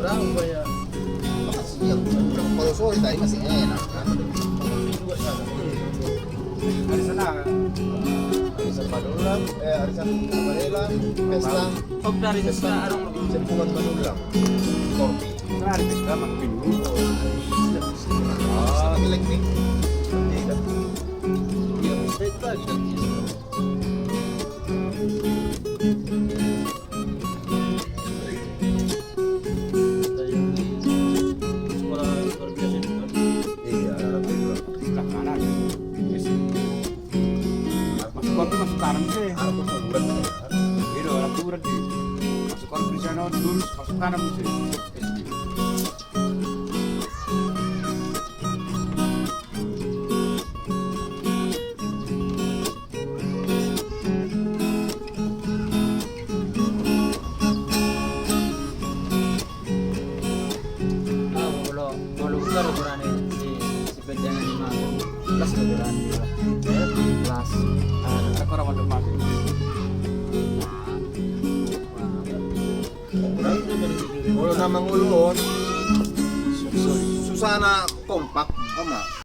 berapa ya? Makasih yang kalau sore tadi masih enak kan. Juga sana. Dari sana Arisan Manulang, Arisan Manulang, Pesta, Oh dari sana arung Jemputan Manulang, Korpi. sana ada pesta minggu. Ah, milik nih. Tidak. dia mistake lagi nanti. Sekolah luar biasa itu kan. Iya, alhamdulillah. Sebelah kanan. Yes. Masuk kopi masuk kanan sih. Aku sebulan. Gitu, aku berarti masuk kopi di sana lurus masuk kanan sih. Kalau besar ukurannya si pejangan 5 plus ukuran plus Aku orang untuk masuk. Kalau nama ngulon, susana kompak, sama.